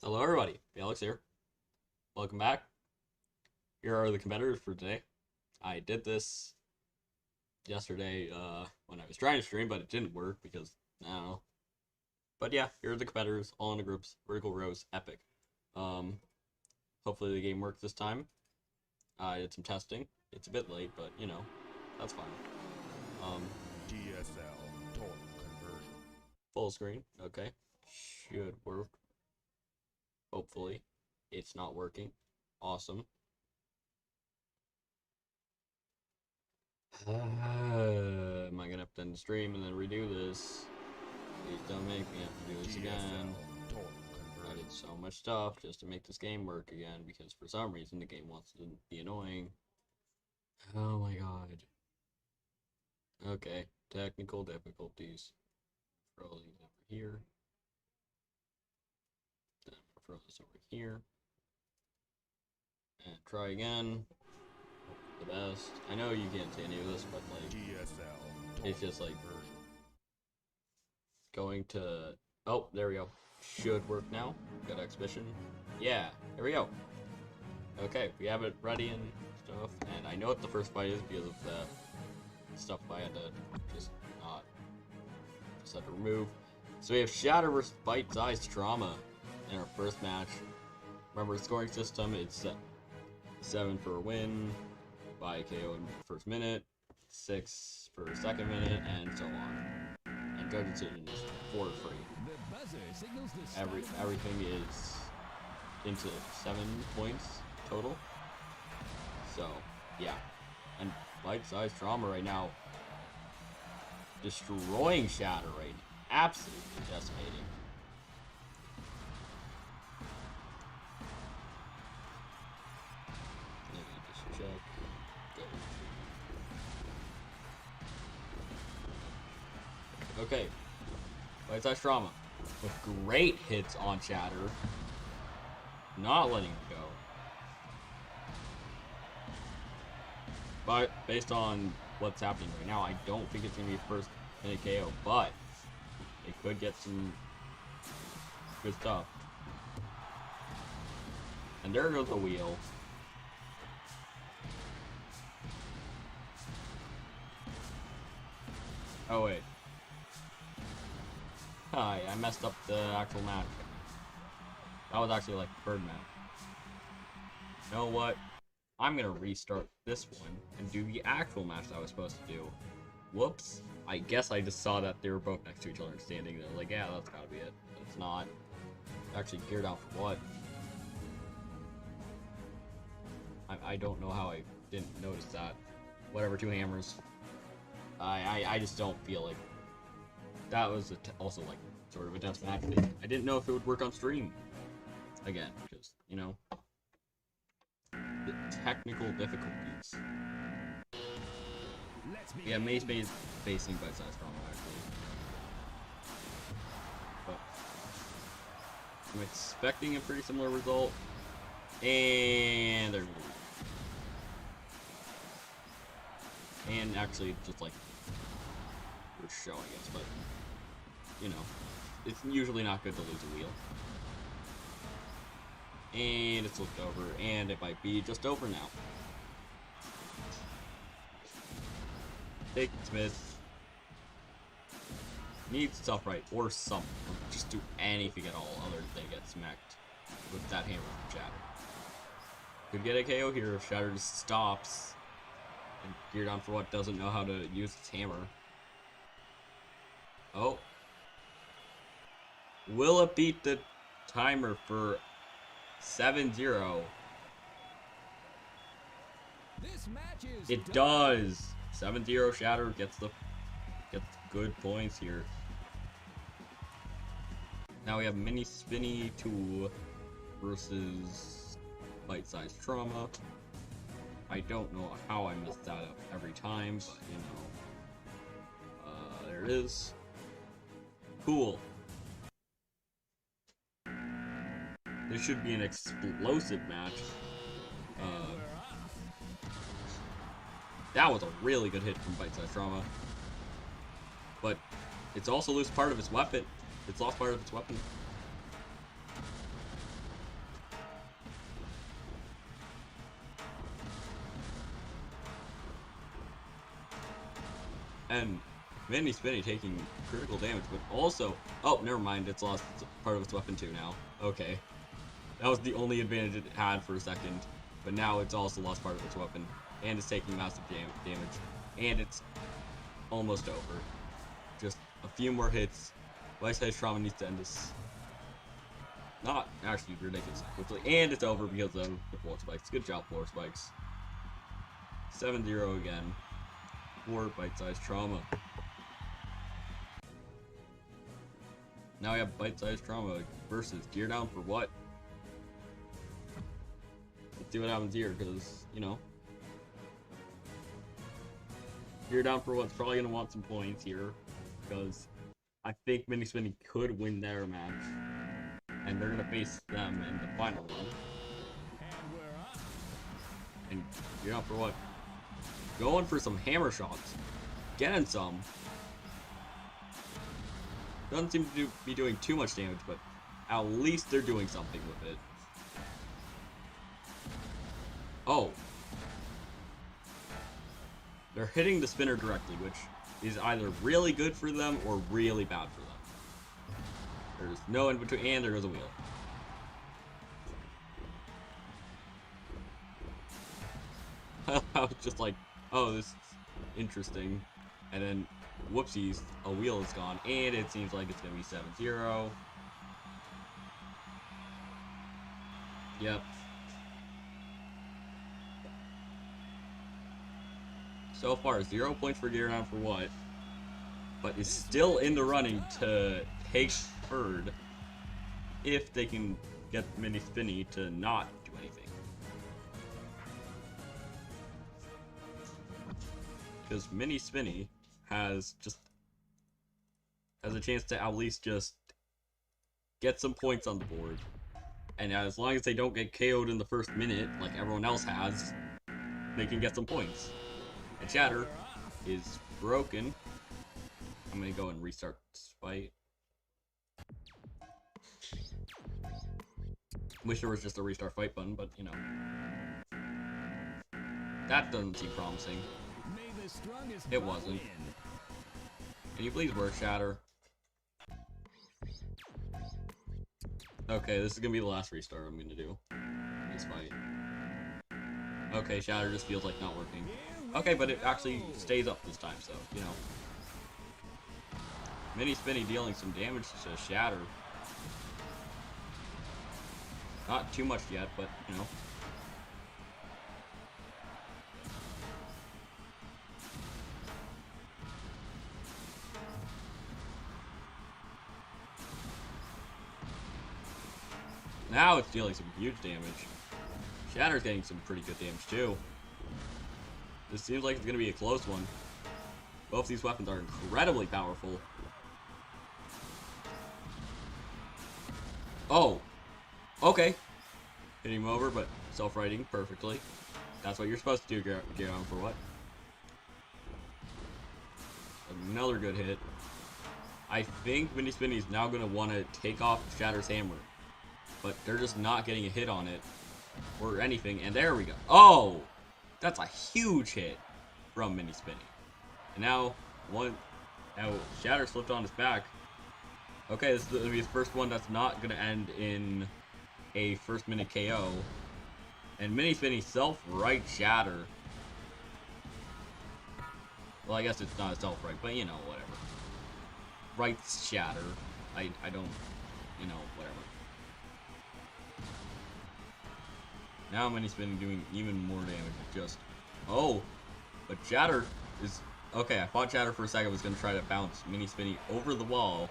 Hello everybody, Alex here. Welcome back. Here are the competitors for today. I did this yesterday when I was trying to stream, but it didn't work because, I don't know. But yeah, here are the competitors, all in the groups, vertical rows, epic. Hopefully the game works this time. I did some testing. It's a bit late, but you know, that's fine. DSL total conversion. Full screen, okay. Should work. Hopefully. It's not working. Awesome. Am I gonna have to end the stream and then redo this? Please don't make me have to do this again. Total I conversion. did so much stuff just to make this game work again because for some reason the game wants to be annoying. Oh my god. Okay, technical difficulties. Throw these over here. Then throw this over here. And try again. Hope for the best. I know you can't see any of this, but like DSL total it's just like conversion. going to. Oh, there we go. Should work now. Got exhibition. Yeah, here we go. Okay, we have it ready and stuff. And I know what the first fight is because of the stuff I had to just had to remove. So we have Shatter versus Bite-Sized Trauma in our first match. Remember the scoring system, it's 7 for a win, by KO in the first minute, 6 for second minute, and so on. And judge decision is 4 free. Everything is into 7 points total. So yeah. And Bite-Sized Trauma right now destroying Shatter right now. Absolutely decimating. Let me just check. Go. Okay. Bite-Sized Trauma with great hits on Shatter. Not letting him go. But based on what's happening right now, I don't think it's going to be first in a KO, but it could get some good stuff. And there goes the wheel. Oh wait. Hi, I messed up the actual match. That was actually like the third match. You know what? I'm gonna restart this one and do the actual match that I was supposed to do. Whoops. I guess I just saw that they were both next to each other and standing there. Like, yeah, that's gotta be it. But it's not. Actually geared out for what? I don't know how I didn't notice that. Whatever, 2 hammers. I just don't feel like that was also like sort of a death match. I didn't know if it would work on stream again because you know the technical difficulties. Yeah, Maze facing Bite-Sized Trauma actually, but I'm expecting a pretty similar result, and they're and actually just like we're showing it, but you know, it's usually not good to lose a wheel. And it's looked over, and it might be just over now. Take Smith. Needs stuff right, or something. Just do anything at all other than get smacked with that hammer from Shatter. Could get a KO here if Shatter just stops and geared on for what doesn't know how to use its hammer. Oh. Will it beat the timer for 7-0? It does. 7-0 Shatter gets good points here. Now we have Mini Spinny 2 versus Bite-Sized Trauma. I don't know how I messed that up every time, but you know. There it is. Cool. This should be an explosive match. That was a really good hit from Bite-Sized Trauma. But it's also lost part of its weapon. It's lost part of its weapon. And Mini Spinny taking critical damage, but also... Oh, never mind, it's lost part of its weapon too now. Okay. That was the only advantage it had for a second, but now it's also lost part of its weapon, and it's taking massive damage, and it's almost over. Just a few more hits. Life-size trauma needs to end this. Not actually ridiculously quickly, and it's over because of the floor spikes. Good job, floor spikes. 7-0 again. 4 bite-sized trauma. Now we have bite-sized trauma versus gear down for what? Let's see what happens here, because, you know, gear down for what's probably going to want some points here, because I think Mini Spinny could win their match, and they're going to face them in the final one. And gear down for what? Going for some hammer shots. Getting some. Doesn't seem to be doing too much damage, but at least they're doing something with it. Oh. They're hitting the spinner directly, which is either really good for them or really bad for them. There's no in between, and there goes a wheel. I was just like, oh, this is interesting. And then, whoopsies, a wheel is gone, and it seems like it's going to be 7-0. Yep. So far, 0 points for gear down for what? But is still in the running to take third if they can get Mini Spinny to not do anything. Because Mini Spinny has a chance to at least just get some points on the board. And as long as they don't get KO'd in the first minute, like everyone else has, they can get some points. And Shatter is broken. I'm gonna go and restart this fight. Wish there was just a restart fight button, but you know. That doesn't seem promising. It wasn't. Can you please work, Shatter? Okay, this is gonna be the last restart I'm gonna do in this fight. Okay, Shatter just feels like not working. Okay, but it actually stays up this time, so, you know. Mini Spinny dealing some damage to Shatter. Not too much yet, but, you know. Now it's dealing some huge damage. Shatter's getting some pretty good damage too. This seems like it's going to be a close one. Both these weapons are incredibly powerful. Oh. Okay. Hitting him over, but self-righting perfectly. That's what you're supposed to do, get on for what? Another good hit. I think Mini Spinny is now going to want to take off Shatter's hammer. But they're just not getting a hit on it. Or anything. And there we go. Oh! That's a huge hit from Mini Spinny. And now, Shatter slipped on his back. Okay, this is going to be his first one that's not going to end in a first minute KO. And Mini Spinny self-right Shatter. Well, I guess it's not a self-right, but you know, whatever. Rights Shatter. I don't, you know, whatever. Now Mini Spinny doing even more damage. Just, oh, but Shatter is, okay, I thought Shatter for a second was going to try to bounce Mini Spinny over the wall,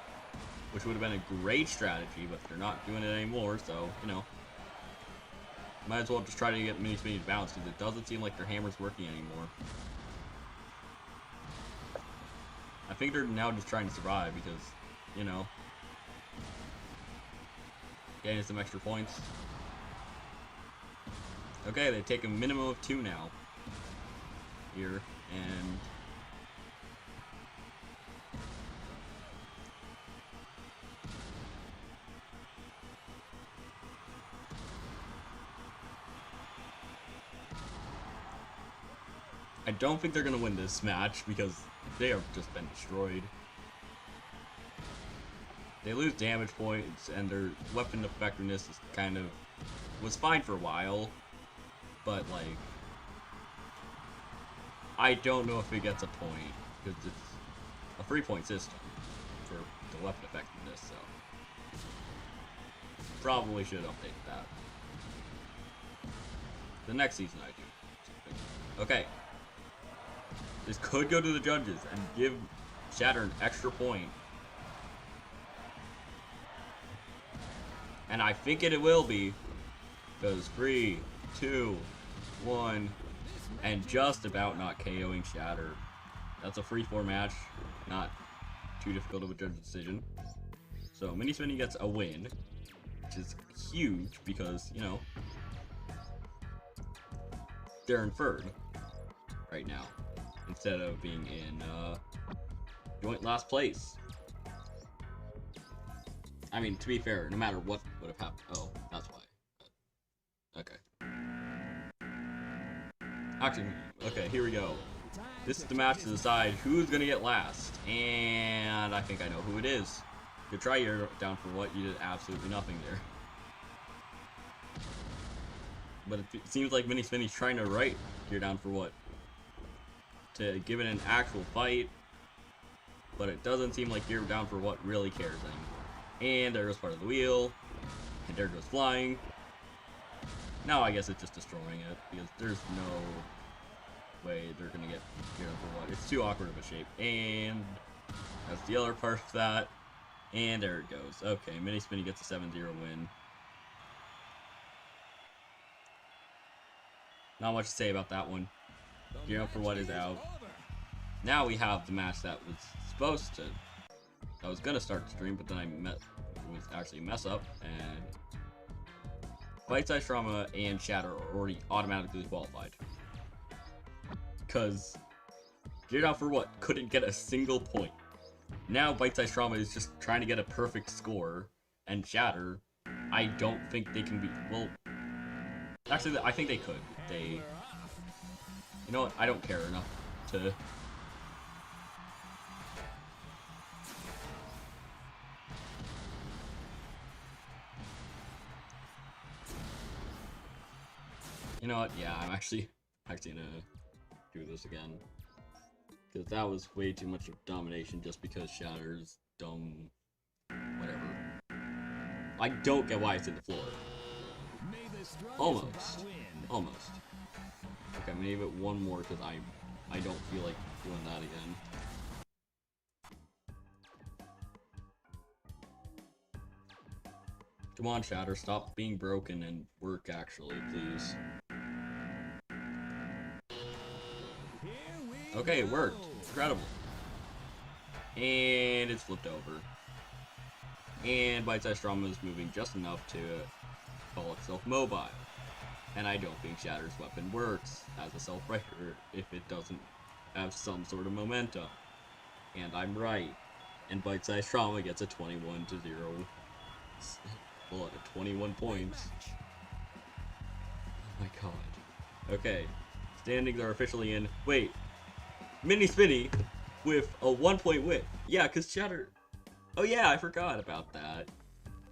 which would have been a great strategy, but they're not doing it anymore, so, you know. Might as well just try to get Mini Spinny to bounce, because it doesn't seem like their hammer's working anymore. I think they're now just trying to survive, because, you know, getting some extra points. Okay, they take a minimum of 2 now. Here, and... I don't think they're going to win this match, because they have just been destroyed. They lose damage points, and their weapon effectiveness is was fine for a while, but like, I don't know if it gets a point, because it's a 3-point system for the weapon effectiveness, so probably should update that. The next season I do. Okay. This could go to the judges and give Shatter an extra point. And I think it will be. Because 3, 2, 1, and just about not KOing Shatter. That's a 3-4 match. Not too difficult of a judge decision. So Mini Spinny gets a win, which is huge because, you know, they're in third right now instead of being in joint last place. I mean, to be fair, no matter what would have happened. Oh, that's why. Okay. Actually, okay, here we go. This is the match to decide who's gonna get last, and I think I know who it is. Good try, you're down for what? You did absolutely nothing there. But it seems like Mini Spinny's trying to write You're Down for What to give it an actual fight, but it doesn't seem like You're Down for What really cares anymore. And there goes part of the wheel, and there goes flying. Now I guess it's just destroying it, because there's no way they're gonna get You're Down for What. It's too awkward of a shape, and that's the other part of that. And there it goes. Okay, Mini Spinny gets a 7-0 win. Not much to say about that one. You're Down for What is out. Now we have the match that was gonna start the stream, but then it was actually a mess up, and Bite Size Trauma and Shatter are already automatically qualified. Because You're Down for What couldn't get a single point. Now Bite Size Trauma is just trying to get a perfect score, and Shatter, I don't think they can be. Well, actually, I think they could. You know what? I don't care enough to. You know what? Yeah, I'm actually gonna do this again. Because that was way too much of domination just because Shatter's dumb. Whatever. I don't get why it's in the floor. Almost. Almost. Okay, I'm gonna give it one more because I don't feel like doing that again. Come on, Shatter, stop being broken and work actually, please. Okay, it worked. Incredible. And it's flipped over. And Bite Size Trauma is moving just enough to call itself mobile. And I don't think Shatter's weapon works as a self-writer if it doesn't have some sort of momentum. And I'm right. And Bite Size Trauma gets a 21-0. Well, at 21 points. Oh my god. Okay. Standings are officially in. Wait. Mini Spinny with a 1-point win. Yeah, because Shatter. Oh yeah, I forgot about that.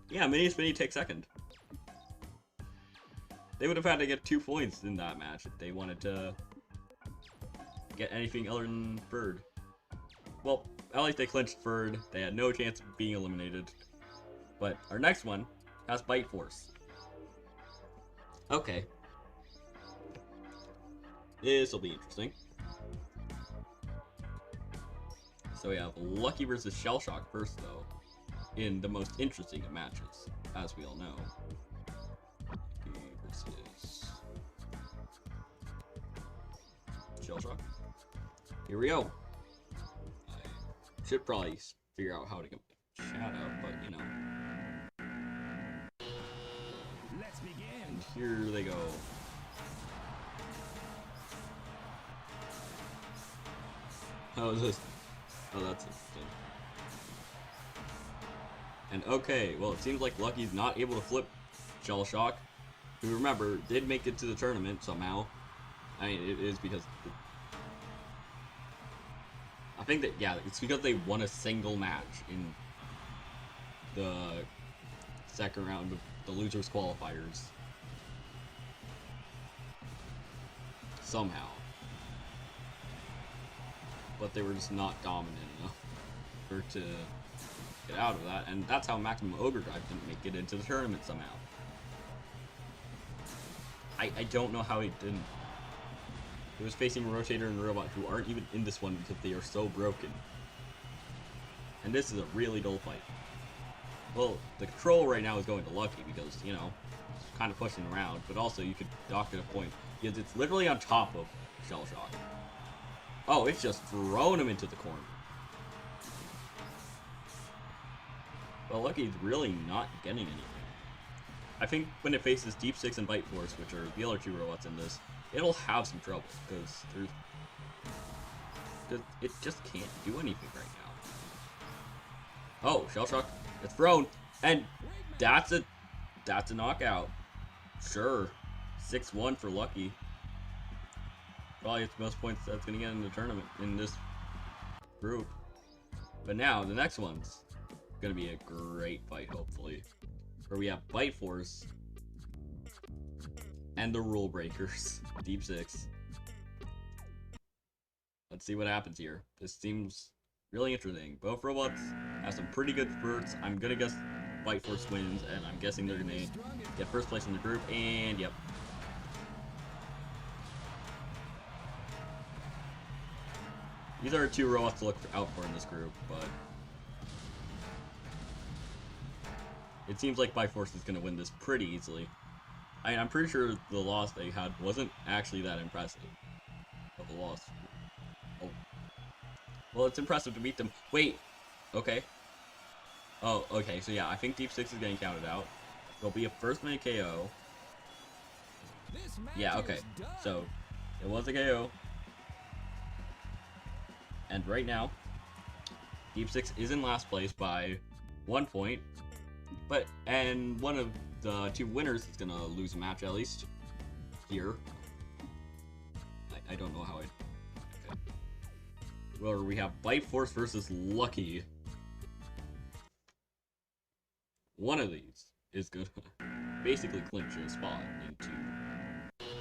Yeah, Mini Spinny takes second. They would have had to get 2 points in that match if they wanted to get anything other than third. Well, at least they clinched third. They had no chance of being eliminated. But our next one has Bite Force. Okay. This'll be interesting. So we have Lucky versus Shell Shock first, though, in the most interesting of matches, as we all know. Lucky versus Shell Shock. Here we go. I should probably figure out how to get chat out, but you know. Let's begin. And here they go. How is this? Oh, that's interesting. And okay, well, it seems like Lucky's not able to flip Shell Shock, who, remember, did make it to the tournament somehow. I mean, it is because think that, yeah, it's because they won a single match in the second round of the losers qualifiers. Somehow. But they were just not dominant enough for to get out of that, and that's how Maximum Ogre Drive didn't make it into the tournament somehow. I don't know how he didn't. He was facing Rotator and Robot, who aren't even in this one because they are so broken. And this is a really dull fight. Well, the control right now is going to Lucky because, you know, it's kind of pushing around, but also you could dock at a point because it's literally on top of Shell Shock. Oh, it's just thrown him into the corner. Well, Lucky's really not getting anything. I think when it faces Deep Six and Bite Force, which are the other two robots in this, it'll have some trouble because it just can't do anything right now. Oh, Shell Shock, it's thrown, and that's a knockout. Sure, 6-1 for Lucky. Probably it's the most points that's gonna get in the tournament in this group. But now the next one's gonna be a great fight, hopefully, where we have Bite Force and the Rule Breakers, Deep Six. Let's see what happens here. This seems really interesting. Both robots have some pretty good spurts. I'm gonna guess Bite Force wins, and I'm guessing they're gonna get first place in the group, and yep. These are two robots to look out for in this group, but it seems like Bite Force is gonna win this pretty easily. I'm pretty sure the loss they had wasn't actually that impressive of a loss. Oh. Well, it's impressive to beat them. Wait, okay. Oh, okay, so yeah, I think Deep Six is getting counted out. There'll be a first minute KO. Yeah, okay, so it was a KO. And right now, Deep Six is in last place by 1 point. And one of the two winners is gonna lose a match at least. Here. I don't know how okay. Well, we have Bite Force versus Lucky. One of these is gonna basically clinch a spot into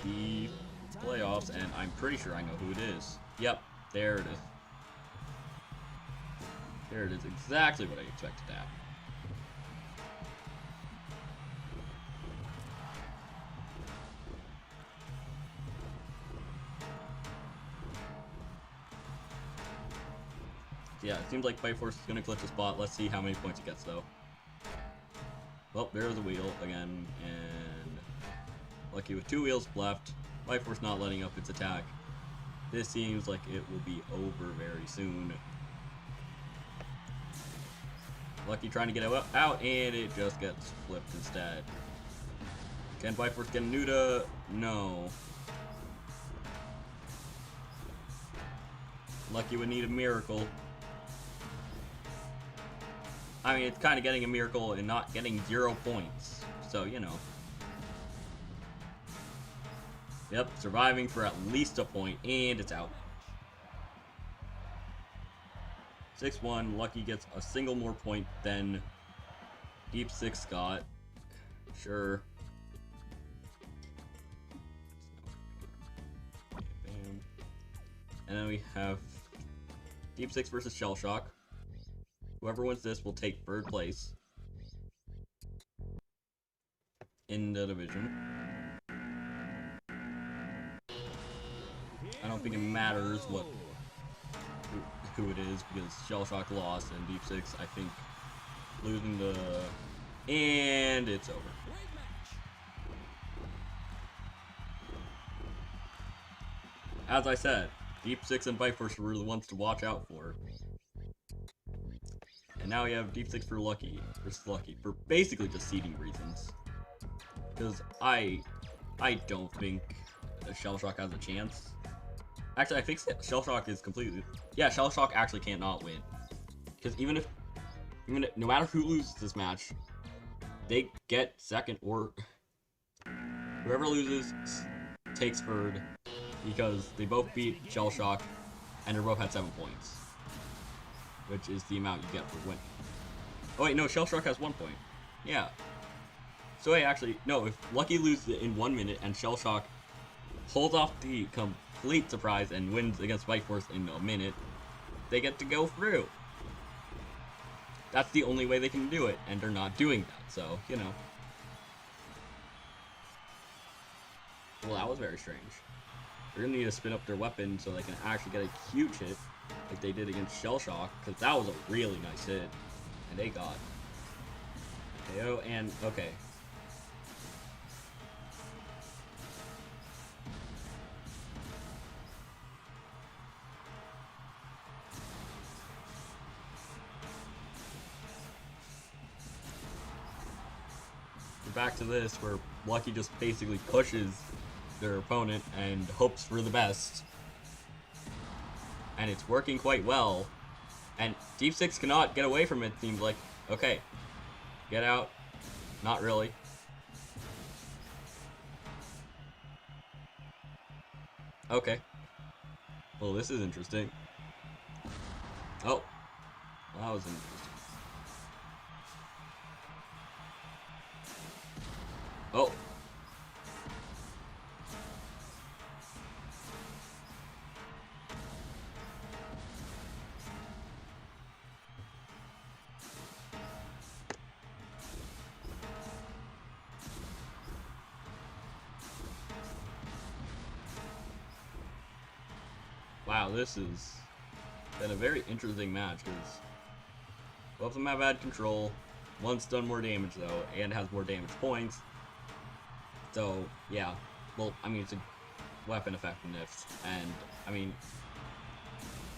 the playoffs, and I'm pretty sure I know who it is. Yep, there it is. There it is, exactly what I expected to happen. Yeah, it seems like Bite Force is going to clutch a spot. Let's see how many points it gets, though. Well, there's the wheel again, and Lucky with 2 wheels left. Bite Force not letting up its attack. This seems like it will be over very soon. Lucky trying to get out, and it just gets flipped instead. Can Bite Force get a Nuda? No. Lucky would need a miracle. I mean, it's kind of getting a miracle and not getting 0 points. So, you know. Yep, surviving for at least a point, and it's out. 6-1, Lucky gets a single more point than Deep Six got. Sure. Bam. And then we have Deep Six versus Shell Shock. Whoever wins this will take 3rd place in the division. I don't think it matters who it is, because Shell Shock lost and Deep Six, I think, losing the... And it's over. As I said, Deep Six and Bite Force were the ones to watch out for. And now we have Deep Six for Lucky versus Lucky for basically just seeding reasons. Because I don't think Shell Shock has a chance. Actually, I think Shell Shock is completely... Yeah, Shell Shock actually cannot win. Because even if... No matter who loses this match, they get second, or... Whoever loses takes 3rd, because they both beat Shell Shock, and they both had 7 points. which is the amount you get for winning. Oh wait, no, Shell Shock has 1 point. Yeah. So wait, actually, no, if Lucky loses in 1 minute and Shell Shock pulls off the complete surprise and wins against Bite Force in a minute, they get to go through. That's the only way they can do it, and they're not doing that, so, you know. Well, that was very strange. They're gonna need to spin up their weapon so they can actually get a huge hit, like they did against Shell Shock, because that was a really nice hit, and they got KO, and, okay. Back to this, where Lucky just basically pushes their opponent and hopes for the best. And it's working quite well. And Deep Six cannot get away from it, seems like. Okay. Get out. Not really. Okay. Well, this is interesting. Oh. That was interesting. Oh. Wow, this has been a very interesting match, because both of them have had control. One's done more damage, though, and has more damage points. So, yeah. Well, I mean, it's a weapon effectiveness, and, I mean,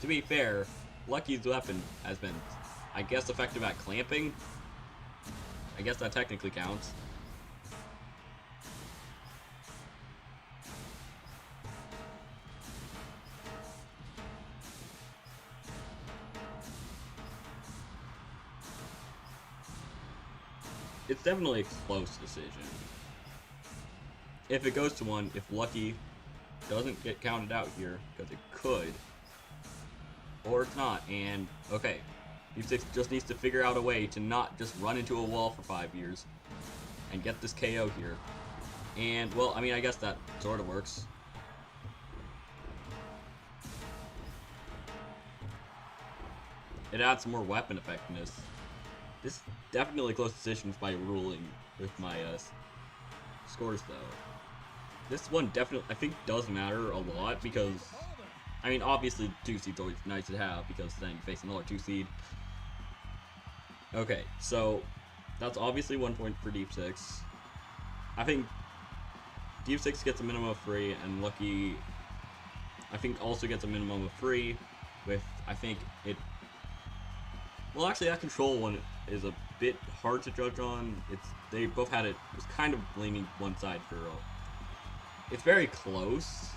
to be fair, Lucky's weapon has been, I guess, effective at clamping. I guess that technically counts. It's definitely a close decision. If it goes to 1, if Lucky doesn't get counted out here, because it could, or it's not, and, okay, Deep Six just needs to figure out a way to not just run into a wall for 5 years, and get this KO here. And, well, I mean, I guess that sort of works. It adds some more weapon effectiveness. This definitely close decisions by ruling with my scores, though. This one definitely, I think, does matter a lot, because, I mean, obviously 2 seed's always nice to have, because then you face another 2 seed. Okay, so that's obviously 1 point for Deep Six. I think Deep Six gets a minimum of 3, and Lucky, I think, also gets a minimum of 3, with, I think, it... Well, actually, that control one is a bit hard to judge on. They both had it was kind of leaning one side for it's very close.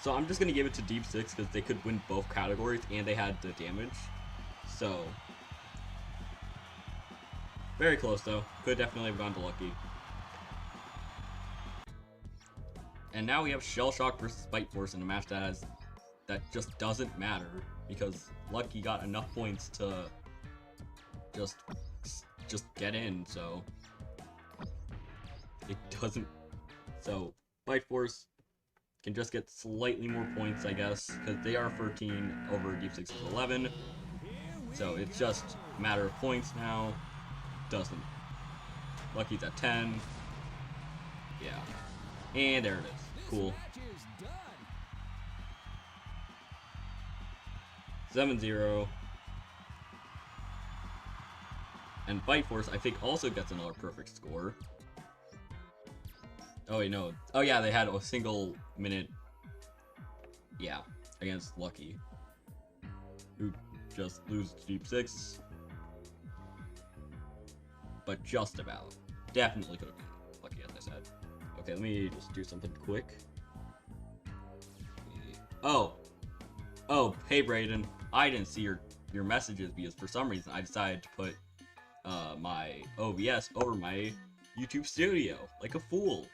So I'm just gonna give it to Deep Six because they could win both categories and they had the damage. So very close though. Could definitely have gone to Lucky. And now we have Shell Shock versus Bite Force in a match that just doesn't matter because Lucky got enough points to just get in, so it doesn't. So Bite Force can just get slightly more points, I guess, because they are 13 over Deep Six's 11. So it's just a matter of points now. Doesn't. Lucky's at 10. Yeah. And there it is. Cool. 7-0. And Bite Force, I think, also gets another perfect score. Oh, wait, no. Oh, yeah, they had a single minute. Yeah, against Lucky. Who just loses to Deep Six. But just about. Definitely could have been Lucky, as I said. Okay, let me just do something quick. Oh. Oh, hey, Brayden. I didn't see your messages because for some reason I decided to put my OBS over my YouTube studio, like a fool.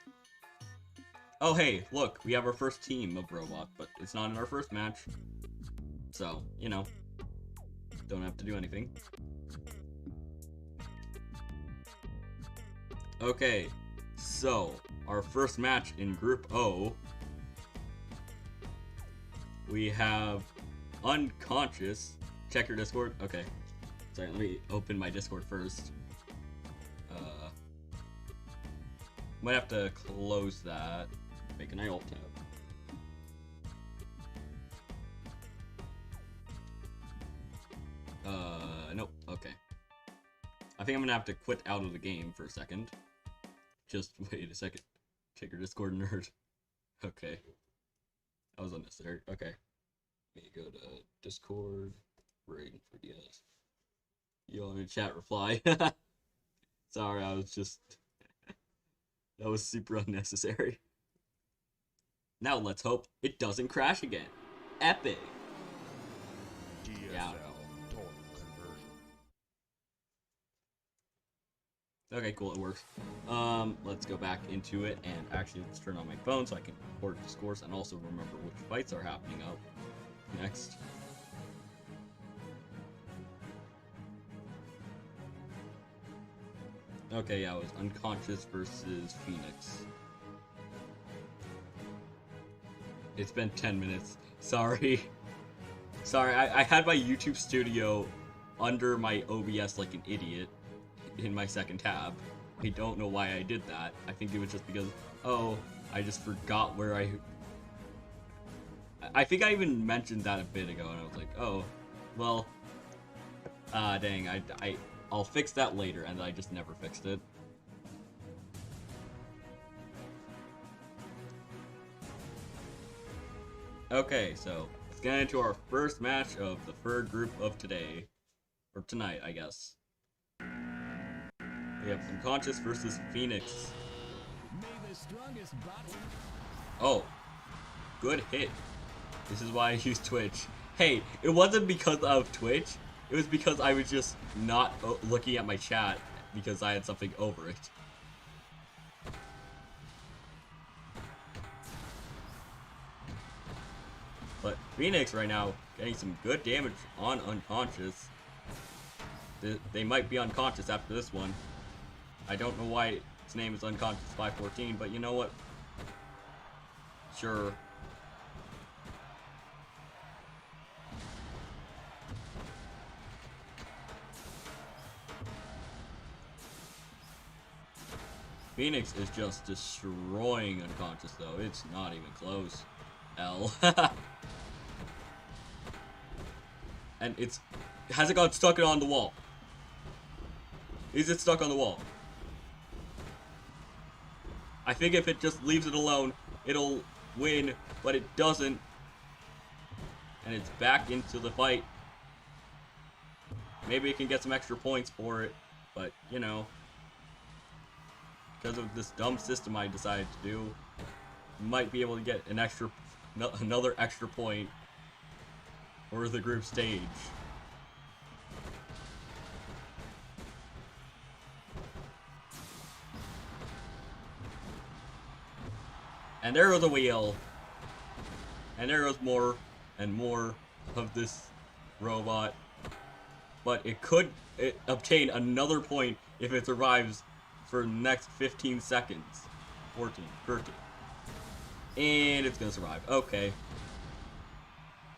Oh hey, look, we have our first team of robots, but it's not in our first match. So, you know. Don't have to do anything. Okay, so our first match in Group O, we have Unconscious. Check your Discord. Okay, sorry. Let me open my Discord first. Might have to close that. Make an alt tab. Nope. Okay. I think I'm gonna have to quit out of the game for a second. Just wait a second. Check your Discord, nerd. Okay. That was unnecessary. Okay. Let me go to Discord. Waiting for DS. Yo, in the chat reply. Sorry, I was just... That was super unnecessary. Now let's hope it doesn't crash again. Epic! DSL Yeah. total conversion. Okay, cool, it works. Let's go back into it, and actually let's turn on my phone so I can record the scores and also remember which fights are happening up next. Okay, yeah, it was Unconscious versus Phoenix. It's been 10 minutes. Sorry. Sorry, I had my YouTube studio under my OBS like an idiot in my second tab. I don't know why I did that. I think it was just because, oh, I just forgot where I think I even mentioned that a bit ago, and I was like, oh, well, dang, I'll fix that later, and I just never fixed it. Okay, so let's get into our first match of the third group of today. Or tonight, I guess. We have Unconscious versus Phoenix. Oh, good hit. This is why I use Twitch. Hey, it wasn't because of Twitch. It was because I was just not looking at my chat because I had something over it. But Phoenix right now getting some good damage on Unconscious. They might be unconscious after this one. I don't know why its name is Unconscious 514, but you know what? Sure. Phoenix is just destroying Unconscious, though. It's not even close. L. And has it got stuck on the wall? Is it stuck on the wall? I think if it just leaves it alone, it'll win, but it doesn't. And it's back into the fight. Maybe it can get some extra points for it, but, you know, because of this dumb system I decided to do, might be able to get another extra point for the group stage. And there goes a wheel. And there goes more and more of this robot. But it could obtain another point if it survives for the next 15 seconds. 14, 13. And it's gonna survive. Okay.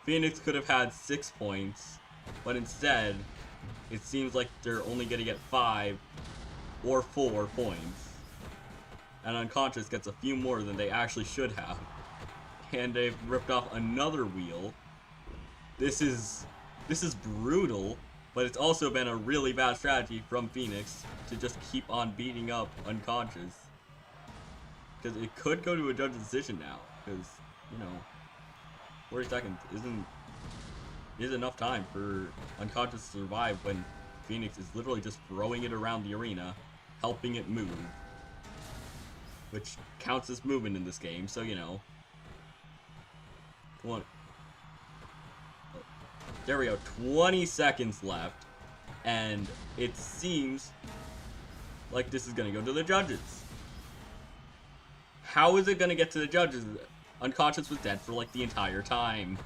Phoenix could have had 6 points, but instead, it seems like they're only gonna get 5 or 4 points. And Unconscious gets a few more than they actually should have. And they've ripped off another wheel. This is brutal, but it's also been a really bad strategy from Phoenix to just keep on beating up Unconscious. Because it could go to a judge's decision now, because, you know, 40 seconds is enough time for Unconscious to survive when Phoenix is literally just throwing it around the arena, helping it move. Which counts as movement in this game, so, you know. There we go, 20 seconds left, and it seems like this is going to go to the judges. How is it going to get to the judges? Unconscious was dead for, like, the entire time.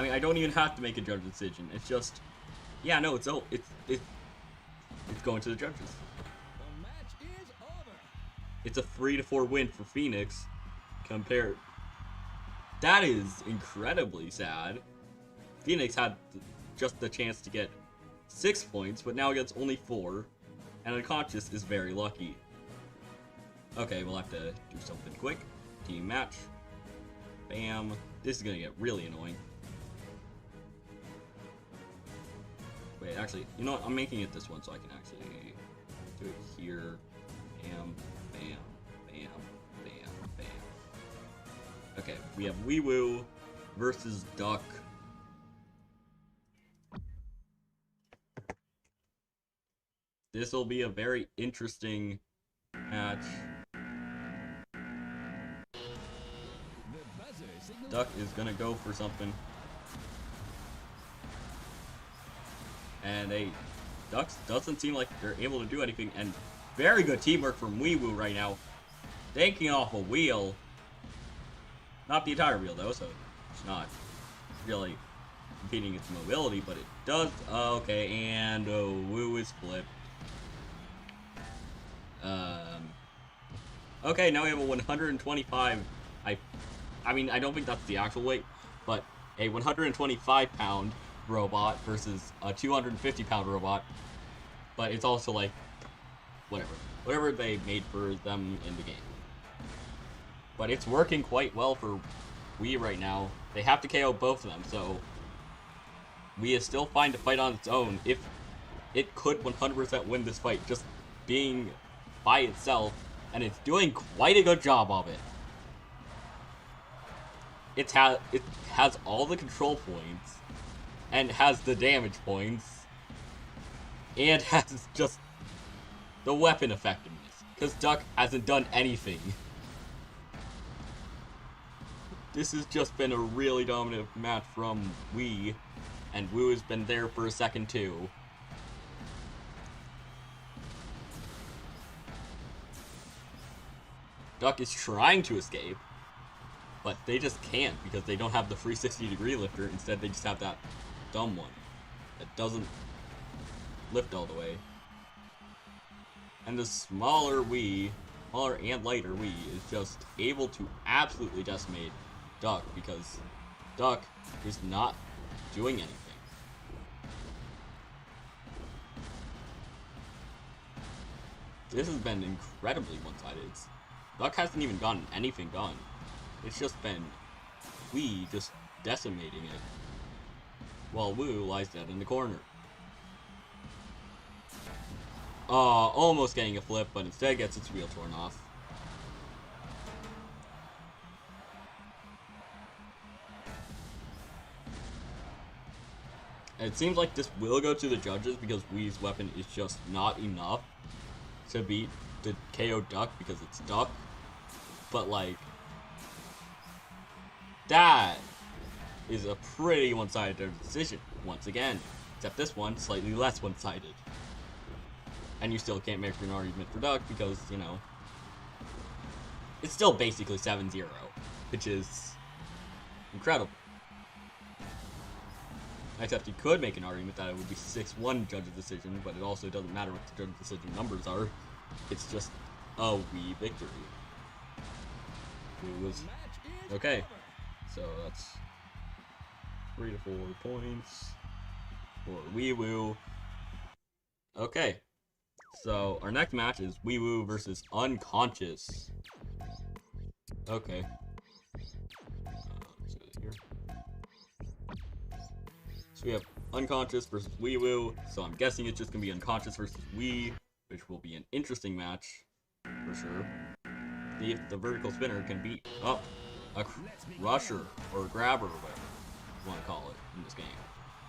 I mean, I don't even have to make a judge decision. It's just, yeah, no, it's going to the judges. The match is over. It's a 3-4 win for Phoenix. Compared, that is incredibly sad. Phoenix had just the chance to get 6 points, but now gets only 4, and Unconscious is very lucky. Okay, we'll have to do something quick. Team match. Bam. This is gonna get really annoying. Wait, actually, you know what? I'm making it this one so I can actually do it here. Bam, bam, bam, bam, bam. Okay, we have Wee Woo versus Duck. This will be a very interesting match. Duck is gonna go for something. And Ducks doesn't seem like they're able to do anything, and very good teamwork from Wee Woo right now. Tanking off a wheel. Not the entire wheel though, so it's not really impeding its mobility, but it does. Okay, and Woo is flipped. Okay, now we have a 125. I mean, I don't think that's the actual weight, but a 125-pound robot versus a 250-pound robot. But it's also like, whatever they made for them in the game. But it's working quite well for Wii right now. They have to KO both of them, so Wii is still fine to fight on its own. If it could 100% win this fight, just being by itself, and it's doing quite a good job of it. It has all the control points, and has the damage points, and has just the weapon effectiveness, because Duck hasn't done anything. This has just been a really dominant match from Wii, and Woo has been there for a second too. Duck is trying to escape, but they just can't because they don't have the 360-degree lifter. Instead, they just have that dumb one that doesn't lift all the way. And the smaller and lighter Wii is just able to absolutely decimate Duck because Duck is not doing anything. This has been incredibly one-sided. Duck hasn't even gotten anything done. It's just been Wii just decimating it, while Woo lies dead in the corner. Almost getting a flip, but instead gets its wheel torn off. And it seems like this will go to the judges because Wii's weapon is just not enough to KO Duck because it's Duck. But like, that is a pretty one-sided decision, once again. Except this one, slightly less one-sided. And you still can't make an argument for Duck because, you know, it's still basically 7-0, which is incredible. Except you could make an argument that it would be 6-1 judge's decision, but it also doesn't matter what the judge's decision numbers are. It's just a Wii victory. It was okay. So that's 3 to 4 points for Wii Woo. Okay. So our next match is Wii Woo versus Unconscious. Okay. Let's go here. So we have Unconscious versus Wii Woo. So I'm guessing it's just gonna be Unconscious versus Wii, which will be an interesting match for sure. See if the vertical spinner can beat up a rusher or grabber, or whatever you want to call it in this game.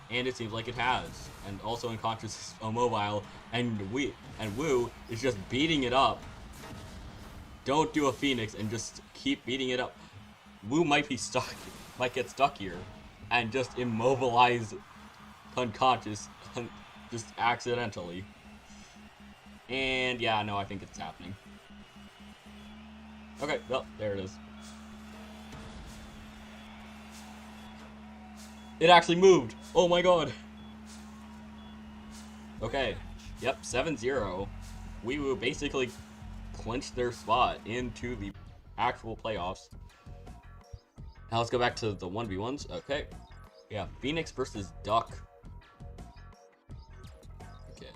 And it seems like it has. And also Unconscious is immobile, and Woo is just beating it up. Don't do a Phoenix and just keep beating it up. Woo might be stuck, might get stuck here, and just immobilize Unconscious just accidentally. And yeah, no, I think it's happening. Okay, well, there it is. It actually moved. Oh my god. Okay. Yep, 7-0. We will basically clinch their spot into the actual playoffs. Now let's go back to the 1v1s. Okay. Yeah, Phoenix versus Duck. Okay.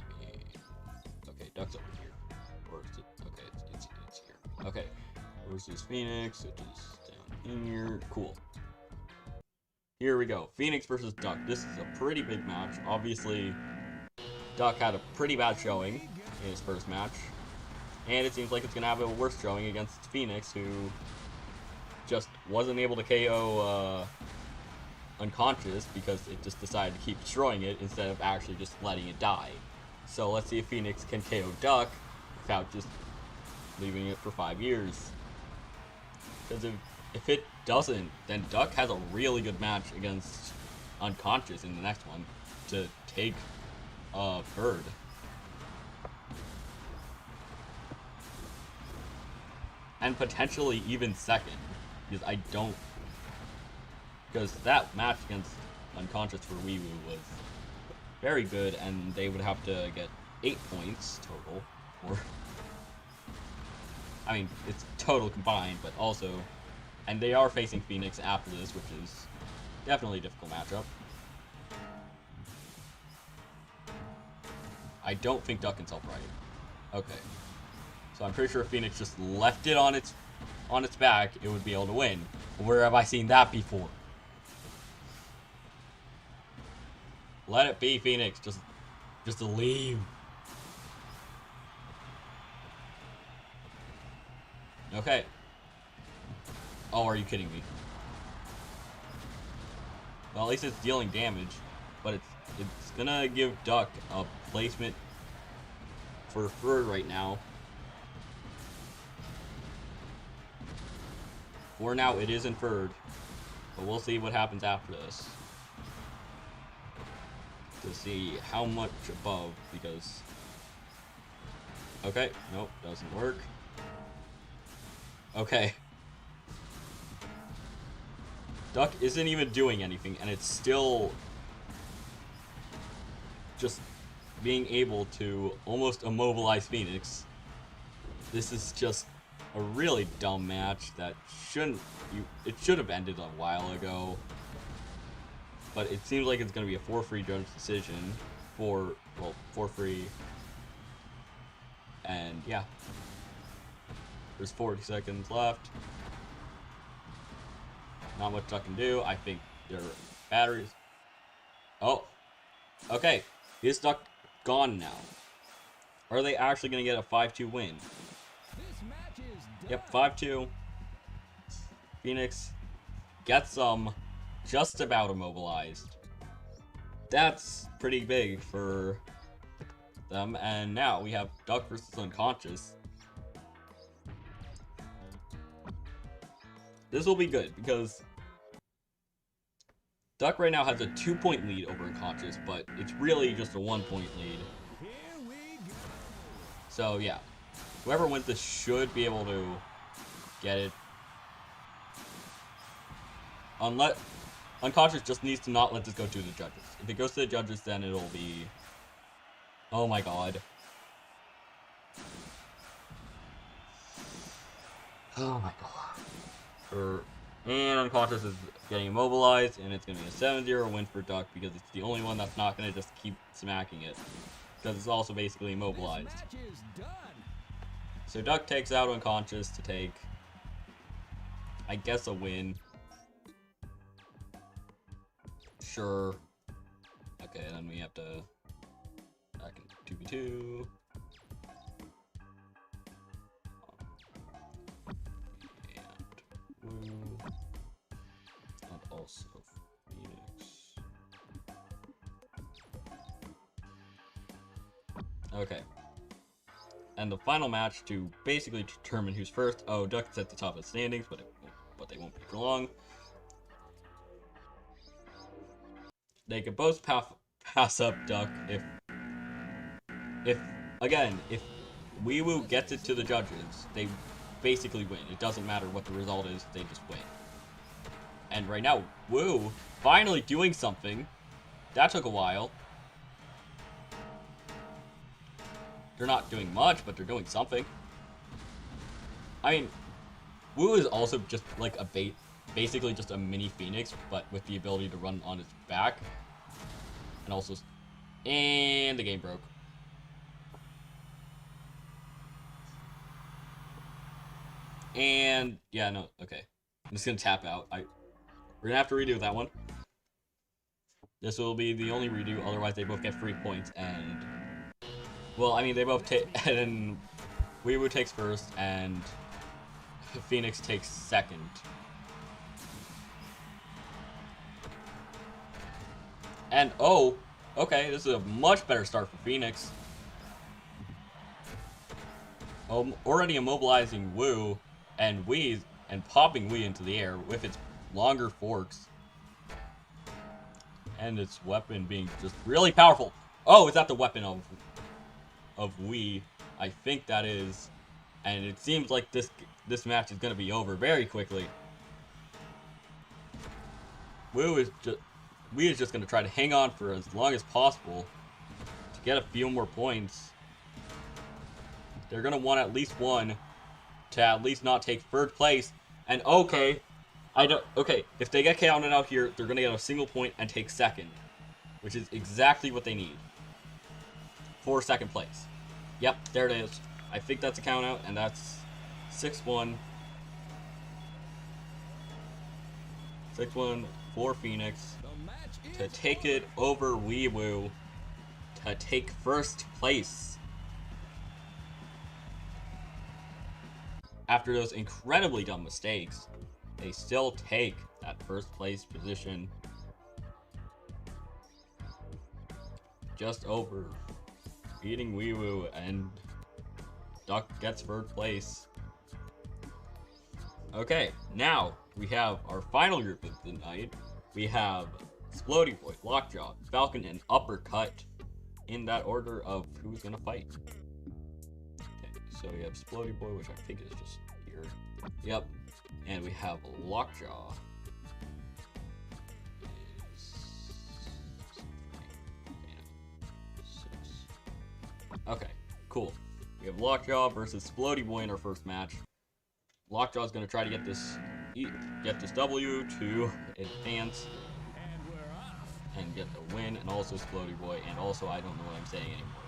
Okay, Duck's over here. Or is it? Okay, it's here. Okay. Versus Phoenix, which is down here. Cool. Here we go. Phoenix versus Duck. This is a pretty big match. Obviously, Duck had a pretty bad showing in his first match. And it seems like it's going to have a worse showing against Phoenix, who just wasn't able to KO Unconscious because it just decided to keep destroying it instead of actually just letting it die. So let's see if Phoenix can KO Duck without just leaving it for 5 years. Because if it doesn't, then Duck has a really good match against Unconscious in the next one to take Bird. And potentially even second. Because that match against Unconscious for Wee Woo was very good, and they would have to get 8 points total. Or, I mean, it's total combined, but also, and they are facing Phoenix after this, which is definitely a difficult matchup. I don't think Duck can self-right. Okay. So I'm pretty sure if Phoenix just left it on its back, it would be able to win. Where have I seen that before? Let it be, Phoenix. Just leave. Okay. Oh, are you kidding me? Well, at least it's dealing damage, but it's gonna give Duck a placement for third right now. For now, it is inferred, but we'll see what happens after this to see how much above, because okay, nope, doesn't work. Okay, Duck isn't even doing anything, and it's still just being able to almost immobilize Phoenix. This is just a really dumb match that it should have ended a while ago. But it seems like it's going to be a 4-3 judge decision for 4-3. And yeah. There's 40 seconds left. Not much I can do. I think their batteries. Oh. Okay. Is Duck gone now? Are they actually going to get a 5-2 win? Yep, 5-2. Phoenix gets them just about immobilized. That's pretty big for them. And now we have Duck versus Unconscious. This will be good because Duck right now has a 2-point lead over Unconscious, but it's really just a 1-point lead. So yeah. Whoever wins this should be able to get it. Unless Unconscious just needs to not let this go to the judges. If it goes to the judges, then it'll be... Oh my god. Oh my god. And Unconscious is getting immobilized, and it's going to be a 7-0 win for Duck because it's the only one that's not going to just keep smacking it. Because it's also basically immobilized. So Duck takes out Unconscious to take, I guess, a win. Sure. Okay, then we have to back in 2v2. And Woo. And also Phoenix. Okay. And the final match to basically determine who's first. Oh, Duck's at the top of the standings, but they won't be for long. They could both pass up Duck if Wee Woo gets it to the judges, they basically win. It doesn't matter what the result is, they just win. And right now, Woo, finally doing something. That took a while. They're not doing much, but they're doing something. I mean, Woo is also just like a basically just a mini Phoenix, but with the ability to run on its back. And also, and the game broke. And yeah, no, okay. I'm just gonna tap out. We're gonna have to redo that one. This will be the only redo, otherwise they both get 3 points, and... Well, I mean, they both take... And then Weewu takes first, and Phoenix takes second. And, oh, okay, this is a much better start for Phoenix. Already immobilizing Woo, and Wee, and popping Wee into the air with its longer forks. And its weapon being just really powerful. Oh, is that the weapon of Wee? I think that is. And it seems like this match is going to be over very quickly. Wee is just going to try to hang on for as long as possible to get a few more points. They're going to want at least one to at least not take third place. And okay, if they get counted out here, they're going to get a single point and take second, which is exactly what they need for second place. Yep, there it is. I think that's a count out, and that's 6-1. 6-1 for Phoenix to take it over Weewu to take first place. After those incredibly dumb mistakes, they still take that first place position. Just over beating Weewu, and Duck gets third place. Okay, now we have our final group of the night. We have Floaty Boy, Lockjaw, Falcon, and Uppercut in that order of who's gonna fight. Okay, so we have Floaty Boy, which I think is just here. Yep. And we have Lockjaw. Okay, cool. We have Lockjaw versus Floaty Boy in our first match. Lockjaw is going to try to get this W to advance and get the win, and also Floaty Boy, and also I don't know what I'm saying anymore.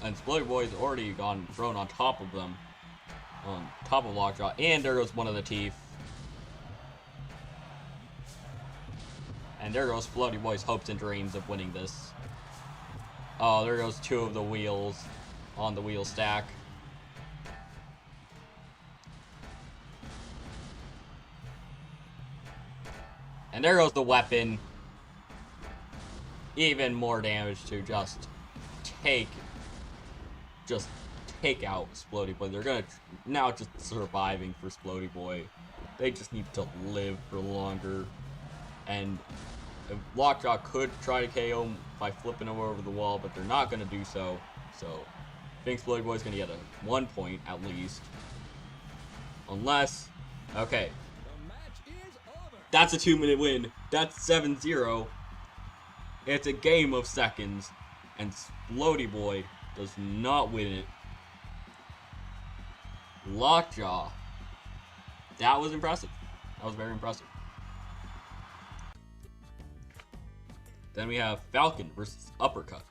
And Floaty Boy's already thrown on top of them. On top of Lockjaw, and there goes one of the teeth. And there goes Floaty Boy's hopes and dreams of winning this. Oh, there goes 2 of the wheels on the wheel stack. And there goes the weapon. Even more damage to just take out Floaty Boy. They're gonna now just surviving for Floaty Boy. They just need to live for longer. And Lockjaw could try to KO him by flipping him over the wall, but they're not gonna do so. So I think Floaty Boy's gonna get a 1 point at least. Unless, okay. That's a 2-minute win. That's 7-0. It's a game of seconds, and Floaty Boy does not win it. Lockjaw. That was impressive. That was very impressive. Then we have Falcon versus Uppercut.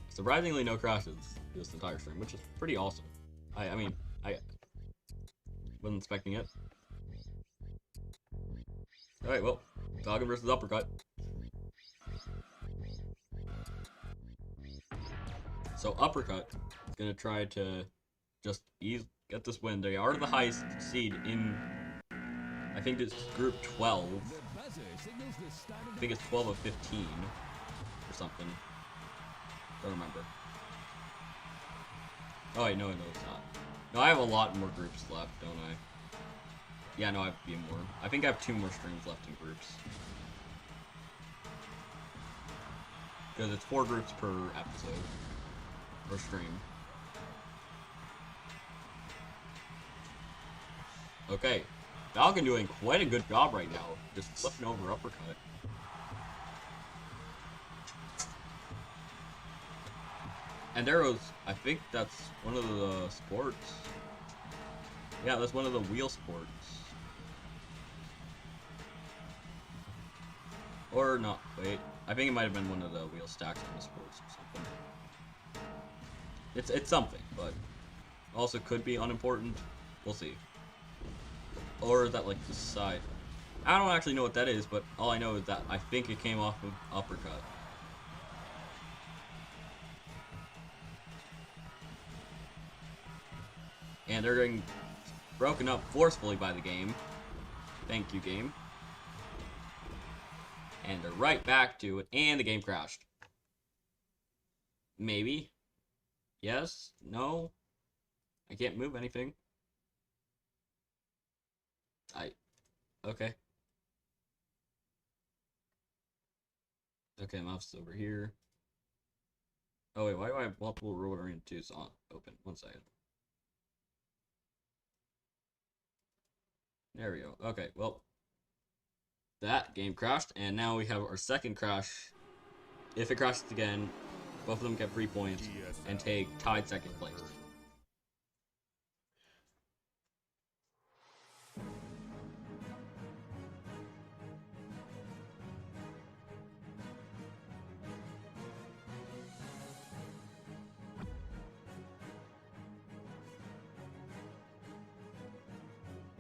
Surprisingly, no crashes this entire stream, which is pretty awesome. I mean, I wasn't expecting it. Alright, well, Falcon versus Uppercut. So Uppercut is going to try to just get this win. They are the highest seed in, I think it's group 12. I think it's 12 of 15 or something. Don't remember. Oh wait, no, it's not. No, I have a lot more groups left, don't I? Yeah, no, I have a few more. I think I have 2 more streams left in groups. Because it's 4 groups per episode. Or stream. Okay, Falcon doing quite a good job right now, just flipping over Uppercut. And arrows, I think that's one of the sports. Yeah, that's one of the wheel sports. Or not, wait. I think it might have been one of the wheel stacks on the sports or something. It's something, but also could be unimportant. We'll see. Or is that like the side? I don't actually know what that is, but all I know is that I think it came off of Uppercut. And they're getting broken up forcefully by the game. Thank you, game. And they're right back to it, and the game crashed. Maybe. Yes? No? I can't move anything. Okay. Okay, mouse over here. Oh wait, why do I have multiple rotary twos on open? One second. There we go. Okay, well, that game crashed, and now we have our second crash. If it crashes again, both of them get 3 points and take tied second place.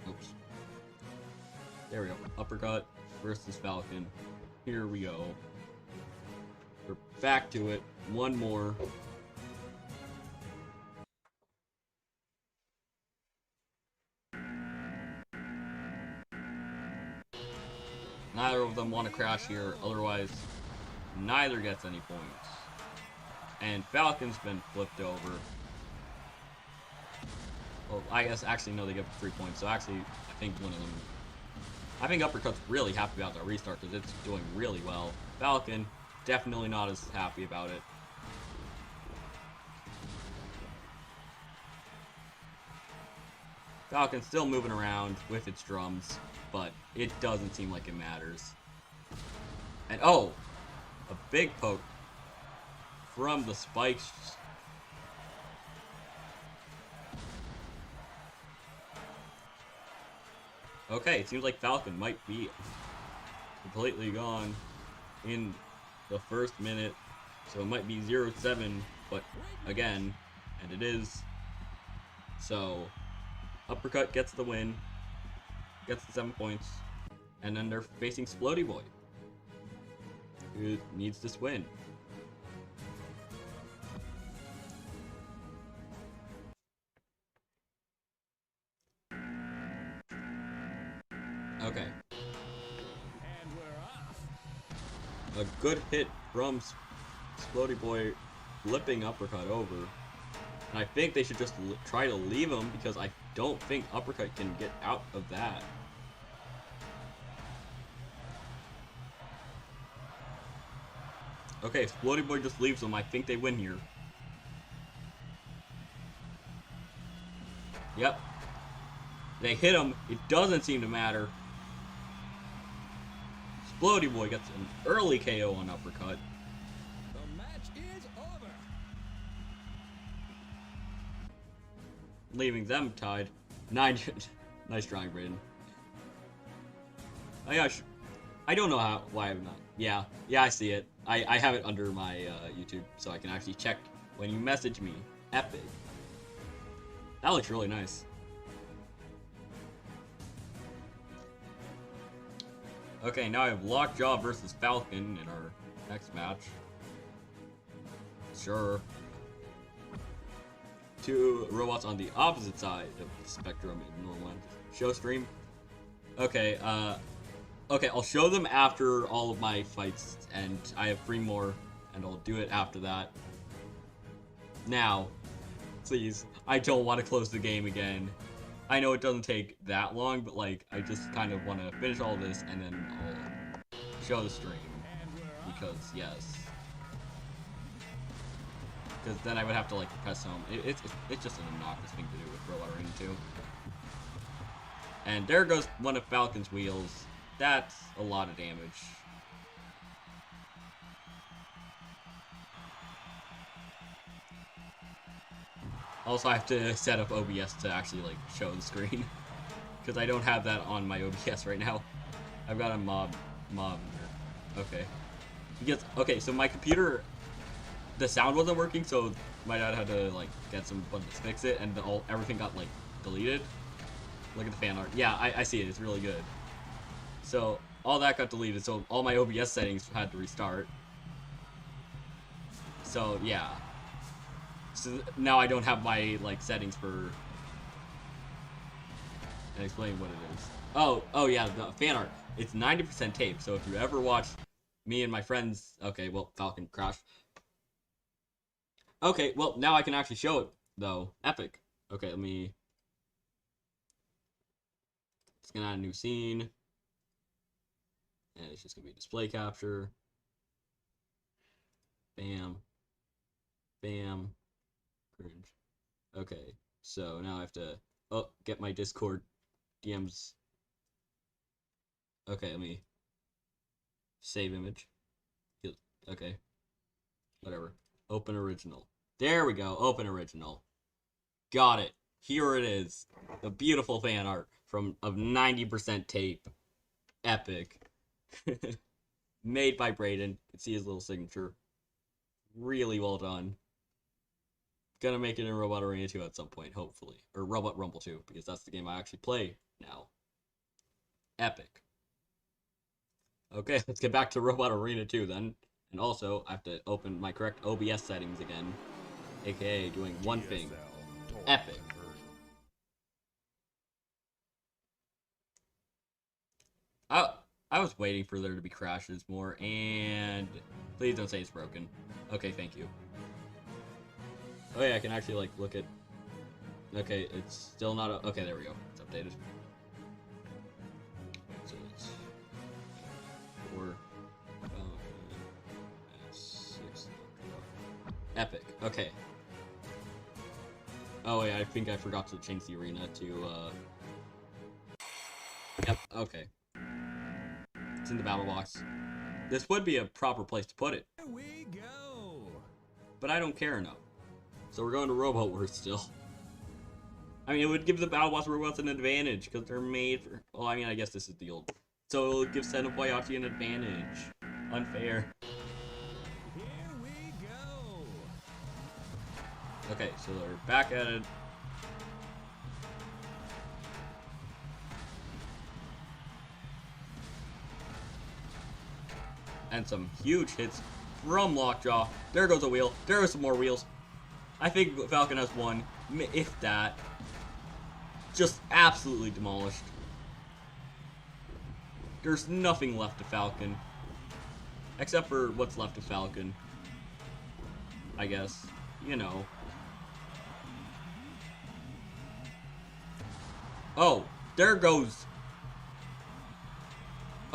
Oops. There we go. Uppercut versus Falcon. Here we go. We're back to it. One more. Neither of them want to crash here, otherwise neither gets any points. And Falcon's been flipped over. Well, I guess actually no, they get 3 points. So actually, I think one of them. I think Uppercut's really happy about that restart because it's doing really well. Falcon, definitely not as happy about it. Falcon's still moving around with its drums, but it doesn't seem like it matters. And oh, a big poke from the spikes. Okay, it seems like Falcon might be completely gone in the first minute. So it might be 0-7, but again, and it is. So Uppercut gets the win, gets the 7 points, and then they're facing Floaty Boy, who needs this win. Okay. And we're off. A good hit from Floaty Boy flipping Uppercut over. And I think they should just try to leave him because I don't think Uppercut can get out of that. Okay, if Floaty Boy just leaves him, I think they win here. Yep. They hit him. It doesn't seem to matter. Floaty Boy gets an early KO on Uppercut. The match is over. Leaving them tied. 9. Nice drawing, Braden. Oh, yeah, I don't know why I'm not. Yeah, I see it. I have it under my YouTube, so I can actually check when you message me. Epic. That looks really nice. Okay, now I have Lockjaw versus Falcon in our next match. Sure. Two robots on the opposite side of the spectrum in Normal show stream. Okay, okay, I'll show them after all of my fights, and I have 3 more, and I'll do it after that. Now, please, I don't want to close the game again. I know it doesn't take that long, but like, I just kind of want to finish all this, and then I'll show the stream, because yes. Because then I would have to like press home. It's just an obnoxious thing to do with Pro Arena 2. And there goes one of Falcon's wheels. That's a lot of damage. Also, I have to set up OBS to actually, like, show the screen. Because I don't have that on my OBS right now. I've got a mob. Okay. Okay, so my computer, the sound wasn't working, so my dad had to, like, get some buttons to fix it, and everything got, like, deleted. Look at the fan art. Yeah, I see it. It's really good. So, all that got deleted, so all my OBS settings had to restart. So, yeah. So, now I don't have my, like, settings for... And explain what it is. Oh, yeah, the fan art. It's 90% tape, so if you ever watch me and my friends... Okay, well, Falcon crashed. Okay, well, now I can actually show it, though. Epic. Okay, let me... It's gonna add a new scene. And it's just gonna be display capture. Bam. Bam. Cringe. Okay, so now I have to get my Discord DMs. Okay, let me save image. Okay. Whatever. Open original. There we go. Open original. Got it. Here it is. The beautiful fan art of 90% tape. Epic. Made by Brayden. You can see his little signature. Really well done. Gonna make it in Robot Arena 2 at some point, hopefully. Or Robot Rumble 2, because that's the game I actually play now. Epic. Okay, let's get back to Robot Arena 2 then. And also, I have to open my correct OBS settings again. AKA doing one thing. Epic. I was waiting for there to be crashes more, and... Please don't say it's broken. Okay, thank you. Oh yeah, I can actually, like, look at... Okay, it's still not... Okay, there we go. It's updated. So it's... 4... 6... Epic. Okay. Oh yeah, I think I forgot to change the arena to, Yep, okay. It's in the battle box. This would be a proper place to put it. Here we go. But I don't care enough. So we're going to Robot Wars still. I mean, it would give the BattleBots robots an advantage, because they're made for... Well, I mean, I guess this is the old... So it'll give Senpai an advantage. Unfair. Here we go. Okay, so they're back at it. And some huge hits from Lockjaw. There goes a wheel. There goes some more wheels. I think Falcon has one, if that. Just absolutely demolished. There's nothing left of Falcon. Except for what's left of Falcon. I guess. You know. Oh, there goes.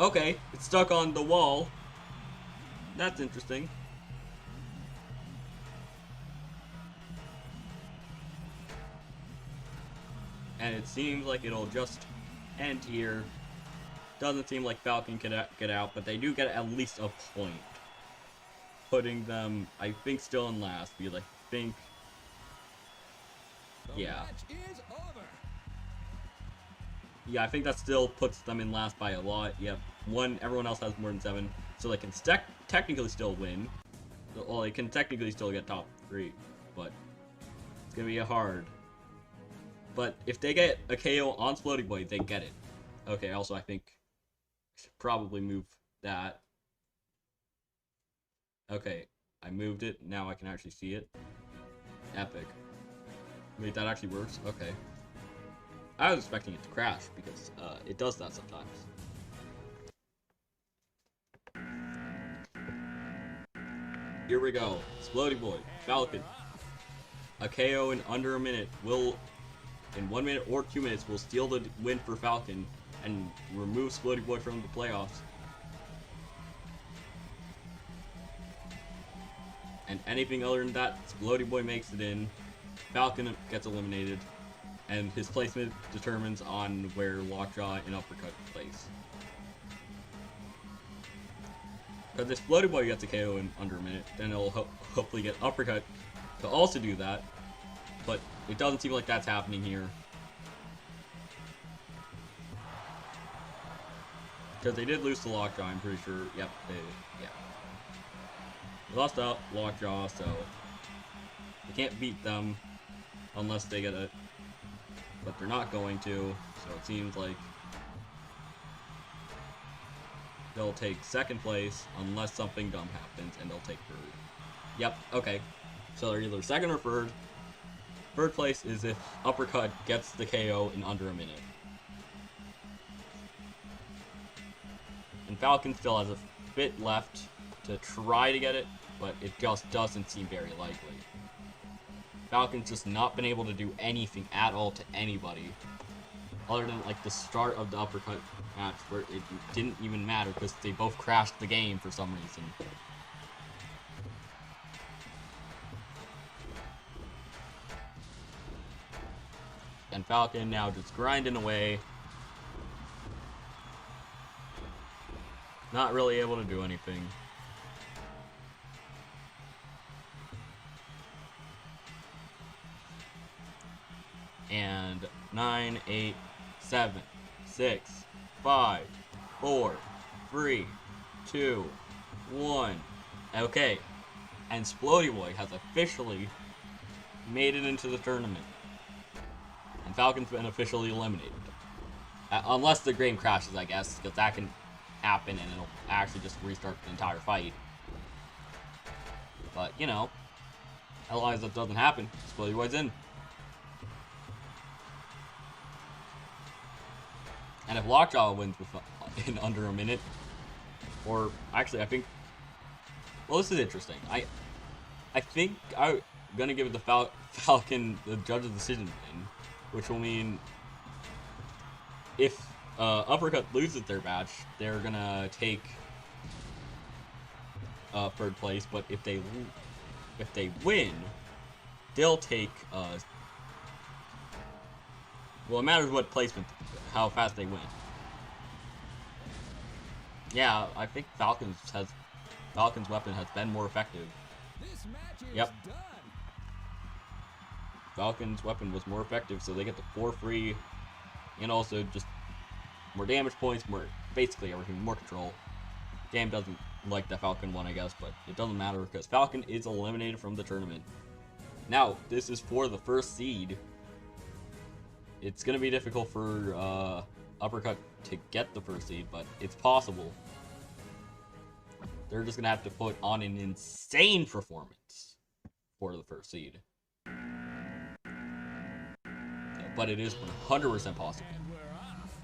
Okay, it's stuck on the wall. That's interesting. And it seems like it'll just end here. Doesn't seem like Falcon can get out, but they do get at least a point. Putting them, I think, still in last, because I think... Yeah. Yeah, I think that still puts them in last by a lot. Yep. Everyone else has more than 7. So they can technically still win. Well, they can technically still get top 3. But it's going to be hard. But if they get a KO on Floaty Boy, they get it. Okay, also I think I should probably move that. Okay, I moved it. Now I can actually see it. Epic. Wait, that actually works? Okay. I was expecting it to crash, because it does that sometimes. Here we go. Floaty Boy, Falcon. A KO in under a minute will, in 1 minute or 2 minutes, will steal the win for Falcon and remove Floaty Boy from the playoffs. And anything other than that, Floaty Boy makes it in. Falcon gets eliminated. and his placement determines on where Lockjaw and Uppercut place. Because this Floaty Boy gets a KO in under a minute, then it'll hopefully get Uppercut to also do that, but it doesn't seem like that's happening here. Because they did lose to Lockjaw, I'm pretty sure. Yep, yeah. They lost out Lockjaw, so they can't beat them unless they get a... But they're not going to, so it seems like they'll take second place unless something dumb happens, and they'll take third. Yep, okay. So they're either second or third. Third place is if Uppercut gets the KO in under a minute. And Falcon still has a bit left to try to get it, but it just doesn't seem very likely. Falcon's just not been able to do anything at all to anybody, other than like the start of the Uppercut match where it didn't even matter because they both crashed the game for some reason. And Falcon now just grinding away, not really able to do anything. And 9, 8, 7, 6, 5, 4, 3, 2, 1. Okay. And Floaty Boy has officially made it into the tournament. And Falcon's been officially eliminated. Unless the game crashes, I guess, because that can happen and it'll actually just restart the entire fight. But, you know, as long as that doesn't happen, Floaty Boy's in. And if Lockjaw wins in under a minute, or actually, I think, well, this is interesting. I think I'm gonna give the Falcon the judge's decision win, which will mean if Uppercut loses their match, they're gonna take third place. But if they win, they'll take well, it matters what placement, how fast they win. Yeah, I think Falcon's weapon has been more effective. This match is Yep. done. Falcon's weapon was more effective, so they get the 4 free, and also just more damage points, more basically everything, more control. Game doesn't like the Falcon one, I guess, but it doesn't matter because Falcon is eliminated from the tournament. Now, this is for the first seed. It's going to be difficult for Uppercut to get the first seed, but it's possible. They're just going to have to put on an insane performance for the first seed. But it is 100% possible. And we're off.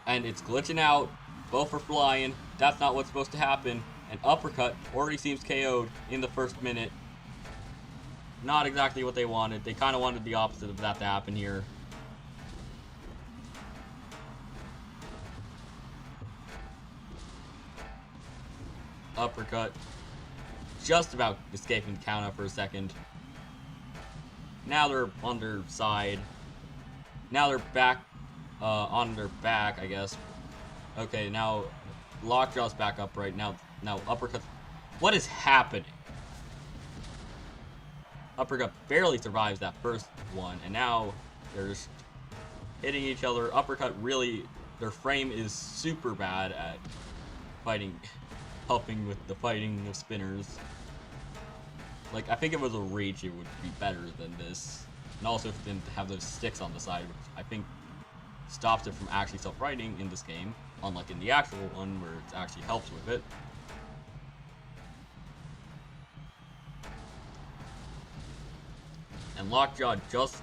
And it's glitching out. Both are flying. That's not what's supposed to happen. And Uppercut already seems KO'd in the first minute. Not exactly what they wanted. They kind of wanted the opposite of that to happen here. Uppercut. Just about escaping the count out for a second. Now they're on their side. Now they're back on their back, I guess. Okay, now Lockjaw's back up right now. Now Uppercut. What is happening? Uppercut barely survives that first one, and now they're just hitting each other. Uppercut really, their frame is super bad at fighting, helping with the fighting of spinners. Like, I think if it was a Reach, it would be better than this. And also if it didn't have those sticks on the side, which I think stops it from actually self-righting in this game, unlike in the actual one where it actually helps with it. And Lockjaw just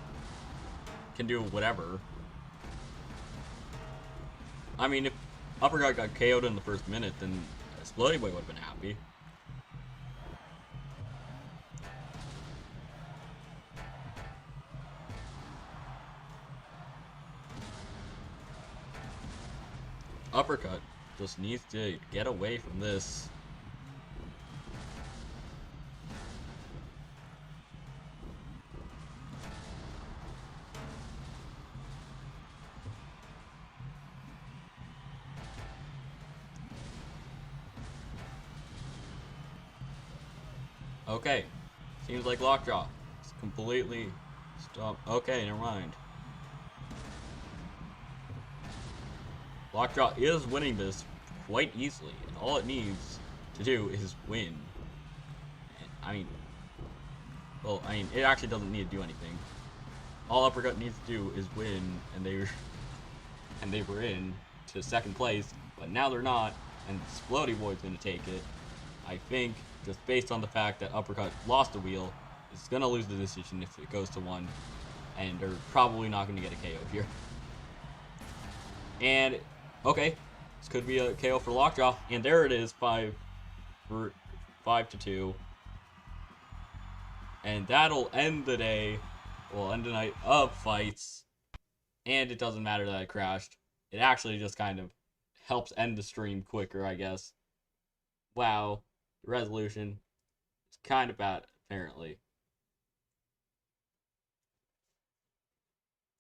can do whatever. I mean, if Uppercut got KO'd in the first minute, then Floaty Boy would have been happy. Uppercut just needs to get away from this. Okay. Seems like Lockjaw is completely stopped. Okay, never mind. Lockjaw is winning this quite easily, and all it needs to do is win. And, I mean, it actually doesn't need to do anything. All Uppercut needs to do is win, and they were in to second place, but now they're not, and Floaty Boy's gonna take it. I think, just based on the fact that Uppercut lost the wheel, is gonna lose the decision if it goes to 1, and they're probably not gonna get a KO here. And okay, this could be a KO for Lockjaw, and there it is, 5-2, and that'll end the day. Will end the night of fights, and it doesn't matter that I crashed. It actually just kind of helps end the stream quicker, I guess. Wow, the resolution is kind of bad, apparently.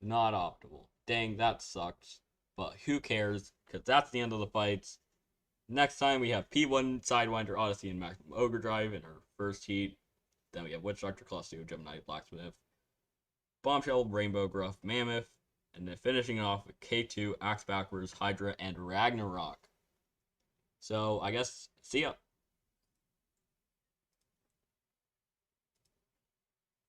Not optimal. Dang, that sucks. But who cares, because that's the end of the fights. Next time we have P1, Sidewinder, Odyssey, and Maximum Ogre Drive in our first heat. Then we have Witch Doctor, Cluster, Gemini, Blacksmith, Bombshell, Rainbow, Gruff, Mammoth, and then finishing off with K2, Axe Backwards, Hydra, and Ragnarok. So, I guess, see ya.